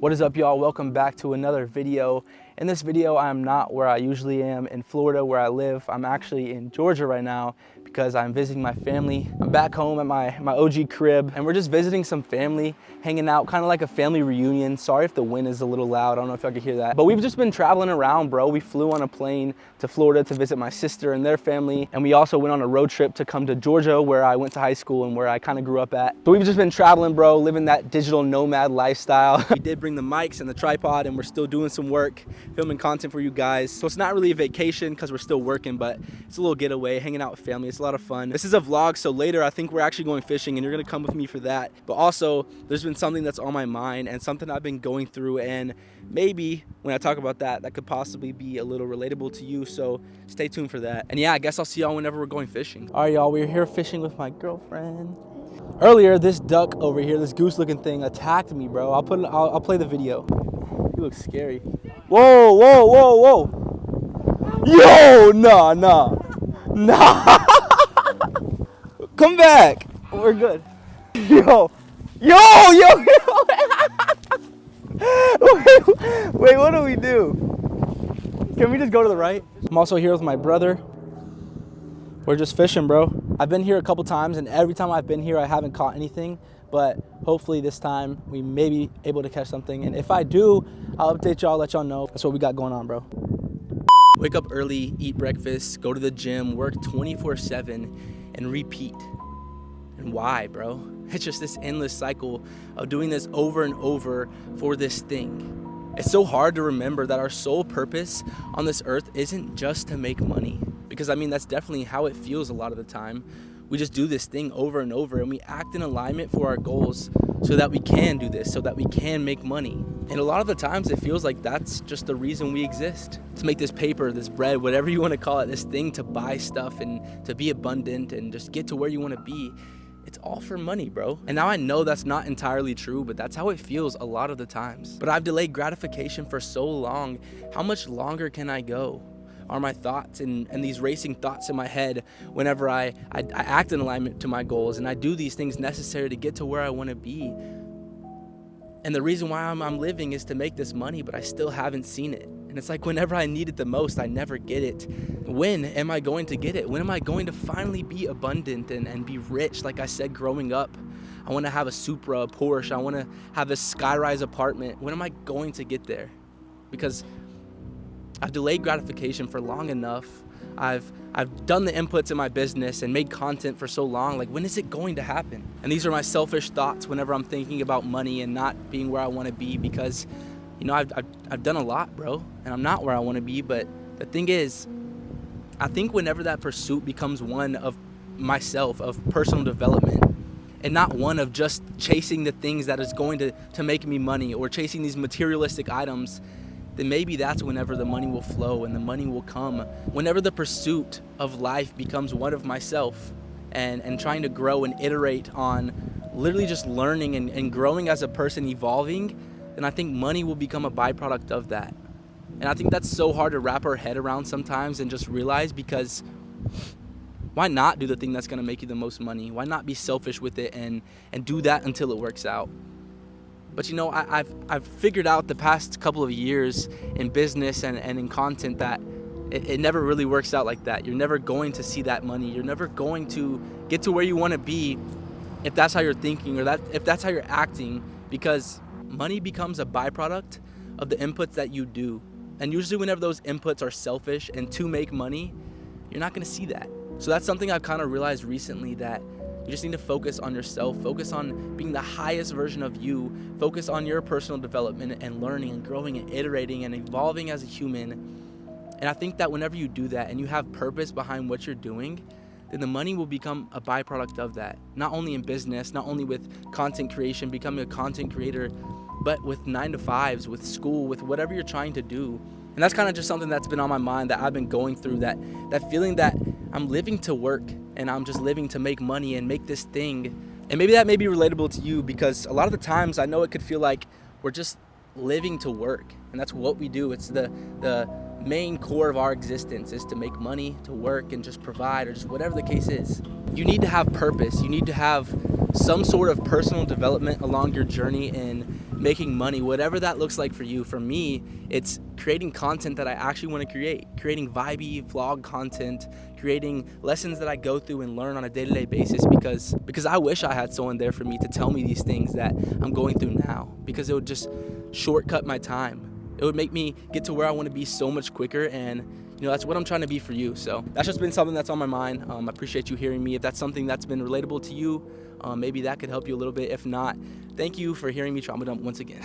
What is up, y'all? Welcome back to another video. In this video, I'm not where I usually am in Florida where I live. I'm actually in Georgia right now because I'm visiting my family. I'm back home at my OG crib and we're just visiting some family, hanging out, kind of like a family reunion. Sorry if the wind is a little loud. I don't know if y'all can hear that. But we've just been traveling around, bro. We flew on a plane to Florida to visit my sister and their family. And we also went on a road trip to come to Georgia where I went to high school and where I kind of grew up at. So we've just been traveling, bro, living that digital nomad lifestyle. We did bring the mics and the tripod and we're still doing some work, filming content for you guys. So it's not really a vacation because we're still working, but it's a little getaway, hanging out with family. It's a lot of fun. This is a vlog, so later I think we're actually going fishing and you're gonna come with me for that. But also there's been something that's on my mind and something I've been going through, and maybe when I talk about that, that could possibly be a little relatable to you. So stay tuned for that. And yeah, I guess I'll see y'all whenever we're going fishing. All right, y'all, we're here fishing with my girlfriend. Earlier, this duck over here, this goose looking thing attacked me, bro. I'll play the video. He looks scary. Whoa, whoa, whoa, whoa. Yo, nah. Come back. We're good. Yo. Wait, what do we do? Can we just go to the right? I'm also here with my brother. We're just fishing, bro. I've been here a couple times and every time I've been here, I haven't caught anything, but hopefully this time we may be able to catch something. And if I do, I'll update y'all, let y'all know. That's what we got going on, bro. Wake up early, eat breakfast, go to the gym, work 24/7 and repeat. And why, bro? It's just this endless cycle of doing this over and over for this thing. It's so hard to remember that our sole purpose on this earth isn't just to make money. Because I mean, that's definitely how it feels a lot of the time. We just do this thing over and over and we act in alignment for our goals so that we can do this, so that we can make money. And a lot of the times it feels like that's just the reason we exist. To make this paper, this bread, whatever you want to call it, this thing to buy stuff and to be abundant and just get to where you want to be. It's all for money, bro. And now I know that's not entirely true, but that's how it feels a lot of the times. But I've delayed gratification for so long. How much longer can I go? Are my thoughts and these racing thoughts in my head whenever I act in alignment to my goals and I do these things necessary to get to where I want to be. And the reason why I'm living is to make this money, but I still haven't seen it. And it's like whenever I need it the most, I never get it. When am I going to get it? When am I going to finally be abundant and be rich? Like I said, growing up, I want to have a Supra, a Porsche. I want to have a skyrise apartment. When am I going to get there? Because I've delayed gratification for long enough. I've done the inputs in my business and made content for so long. Like, when is it going to happen? And these are my selfish thoughts whenever I'm thinking about money and not being where I want to be, because, you know, I've done a lot, bro, and I'm not where I want to be. But the thing is, I think whenever that pursuit becomes one of myself, of personal development, and not one of just chasing the things that is going to make me money or chasing these materialistic items, then maybe that's whenever the money will flow and the money will come. Whenever the pursuit of life becomes one of myself and trying to grow and iterate on literally just learning and growing as a person, evolving, then I think money will become a byproduct of that. And I think that's so hard to wrap our head around sometimes and just realize, because why not do the thing that's gonna make you the most money? Why not be selfish with it and do that until it works out? But you know, I've figured out the past couple of years in business and in content that it never really works out like that. You're never going to see that money. You're never going to get to where you want to be if that's how you're thinking or if that's how you're acting, because money becomes a byproduct of the inputs that you do. And usually whenever those inputs are selfish and to make money, you're not going to see that. So that's something I've kind of realized recently, that you just need to focus on yourself, focus on being the highest version of you, focus on your personal development and learning and growing and iterating and evolving as a human. And I think that whenever you do that and you have purpose behind what you're doing, then the money will become a byproduct of that. Not only in business, not only with content creation, becoming a content creator, but with 9-to-5s, with school, with whatever you're trying to do. And that's kind of just something that's been on my mind, that I've been going through, that feeling that I'm living to work and I'm just living to make money and make this thing. And maybe that may be relatable to you, because a lot of the times I know it could feel like we're just living to work, and that's what we do. It's the main core of our existence is to make money, to work, and just provide, or just whatever the case is. You need to have purpose. You need to have some sort of personal development along your journey in making money, whatever that looks like for you. For me, it's creating content that I actually want to creating vibey vlog content, creating lessons that I go through and learn on a day-to-day basis, because I wish I had someone there for me to tell me these things that I'm going through now, because it would just shortcut my time. It would make me get to where I want to be so much quicker, and that's what I'm trying to be for you. So that's just been something that's on my mind. I appreciate you hearing me. If that's something that's been relatable to you, maybe that could help you a little bit. If not, thank you for hearing me trauma dump once again.